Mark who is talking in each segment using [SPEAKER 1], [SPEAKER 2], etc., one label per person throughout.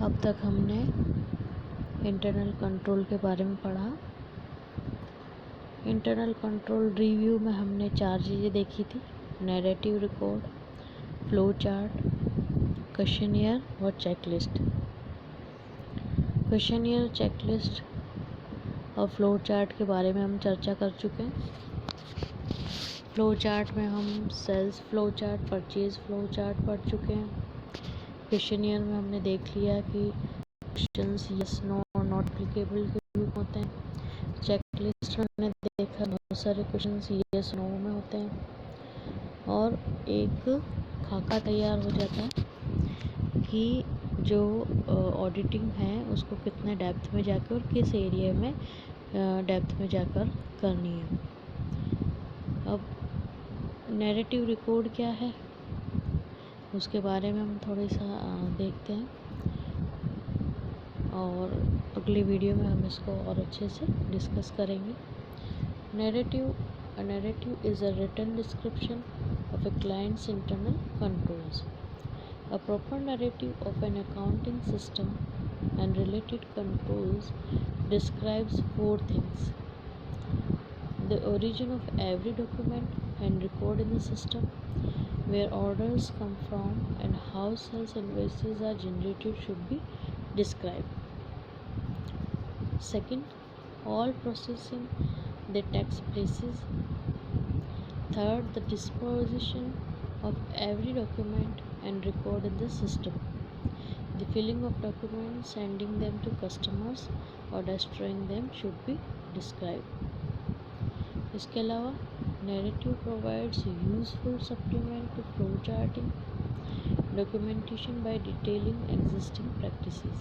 [SPEAKER 1] अब तक हमने इंटरनल कंट्रोल के बारे में पढ़ा। इंटरनल कंट्रोल रिव्यू में हमने 4 चीज़ें देखी थी: narrative record, flow chart, questionnaire और चेकलिस्ट। क्वेश्चनियर, चेकलिस्ट और फ्लो चार्ट के बारे में हम चर्चा कर चुके हैं। फ्लो चार्ट में हम sales flow chart, purchase flow chart पढ़ चुके हैं। क्वेश्चनियर में हमने देख लिया कि क्वेश्चंस यस, नो और नॉट एप्लीकेबल के रूप होते हैं। चेकलिस्ट में हमने देखा बहुत सारे क्वेश्चंस यस, नो में होते हैं और एक खाका तैयार हो जाता है कि जो ऑडिटिंग है उसको कितने डेप्थ में जाकर और किस एरिया में डेप्थ में जाकर करनी है। अब नैरेटिव रिकॉर्ड क्या है उसके बारे में हम थोड़ा सा देखते हैं और अगले वीडियो में हम इसको और अच्छे से डिस्कस करेंगे। Narrative is a written description of a client's internal controls. A proper narrative of an accounting system and related controls describes 4 things: the origin of every document and record in the system, where orders come from, and how sales invoices are generated should be described. Second, all processing that takes places. Third, the disposition of every document and record in the system. The filling of documents, sending them to customers or destroying them should be described. इसके अलावा narrative provides a useful supplement to flow charting, documentation by detailing existing practices.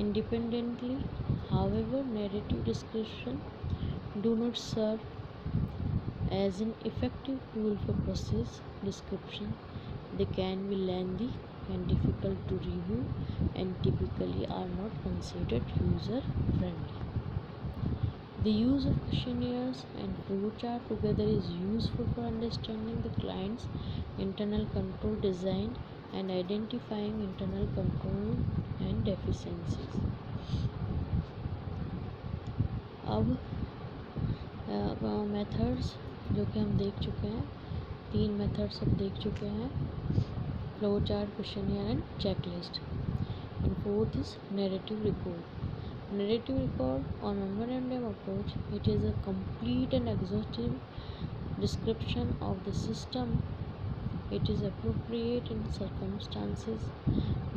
[SPEAKER 1] Independently, however, narrative description do not serve as an effective tool for process description. They can be lengthy and difficult to review and typically are not considered user friendly. The use of questionnaires and flowchart together is useful for understanding the client's internal control design and identifying internal control and deficiencies. अब methods जो कि हम देख चुके हैं, 3 methods हम देख चुके हैं: flow chart, questionnaire and checklist. And fourth is narrative record. Narrative record or memorandum approach, it is a complete and exhaustive description of the system. It is appropriate in circumstances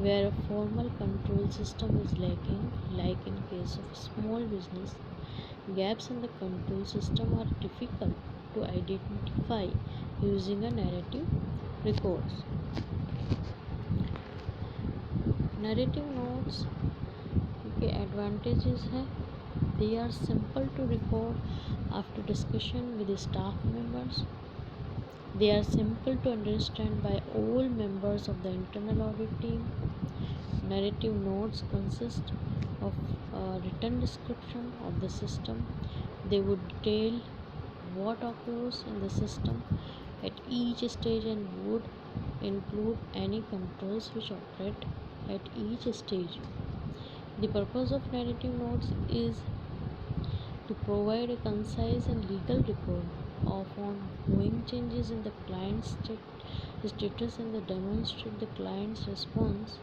[SPEAKER 1] where a formal control system is lacking, like in case of a small business. Gaps in the control system are difficult to identify using a narrative records. Narrative notes के advantages हैं: they are simple to record after discussion with the staff members. They are simple to understand by all members of the internal audit team. Narrative notes consist of a written description of the system. They would detail what occurs in the system at each stage and would include any controls which operate at each stage. The purpose of narrative notes is to provide a concise and legal record of ongoing changes in the client's status and to demonstrate the client's response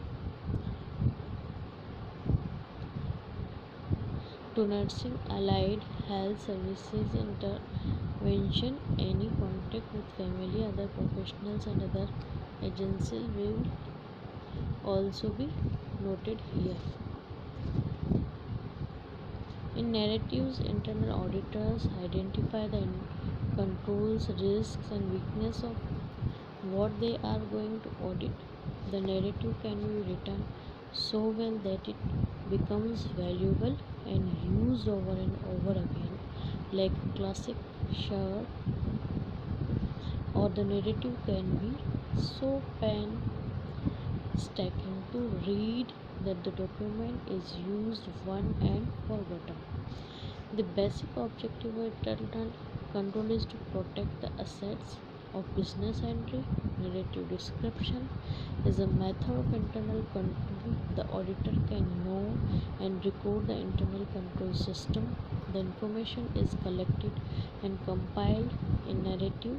[SPEAKER 1] to nursing, allied health services, intervention, any contact with family, other professionals and other agencies will also be noted here. In narratives, internal auditors identify the controls, risks, and weakness of what they are going to audit. The narrative can be written so well that it becomes valuable and used over and over again, like a classic shirt. Or the narrative can be so painstaking to read that the document is used once and forgotten. The basic objective of internal control is to protect the assets of business entry. Narrative description is a method of internal control. The auditor can know and record the internal control system. The information is collected and compiled in narrative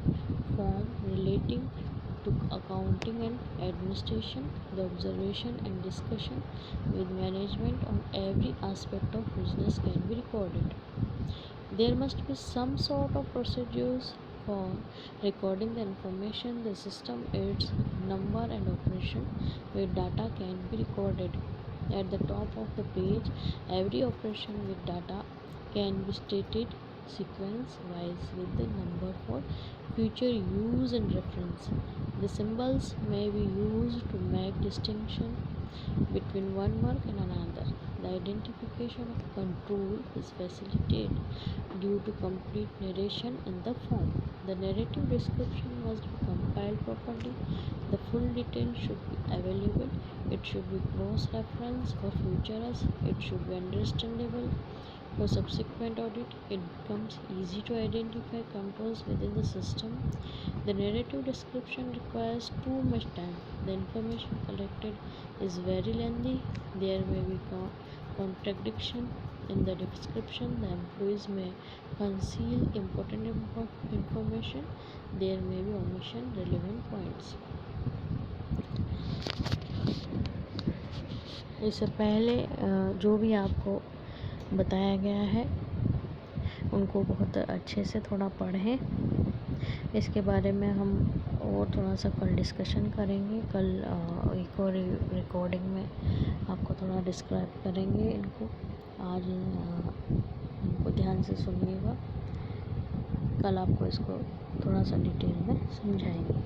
[SPEAKER 1] form relating to accounting and administration. The observation and discussion with management on every aspect of business can be recorded. There must be some sort of procedures for recording the information. The system its number and operation where data can be recorded. At the top of the page, every operation with data can be stated sequence wise with the number for future use and reference. The symbols may be used to make distinction between one work and another. The identification of control is facilitated due to complete narration in the form. The narrative description must be compiled properly. The full detail should be available. It should be cross-referenced for futures. It should be understandable for subsequent audit. It becomes easy to identify controls within the system. The narrative description requires too much time. The information collected is very lengthy. There may be contradiction in the description. The employees may conceal important information. There may be omission relevant points. इससे पहले जो भी आपको बताया गया है उनको बहुत अच्छे से थोड़ा पढ़ें. इसके बारे में हम और थोड़ा सा कल डिस्कशन करेंगे. कल एक और रिकॉर्डिंग में आपको थोड़ा डिस्क्राइब करेंगे इनको. आज इनको ध्यान से सुनिएगा. कल आपको इसको थोड़ा सा डिटेल में समझाएंगे.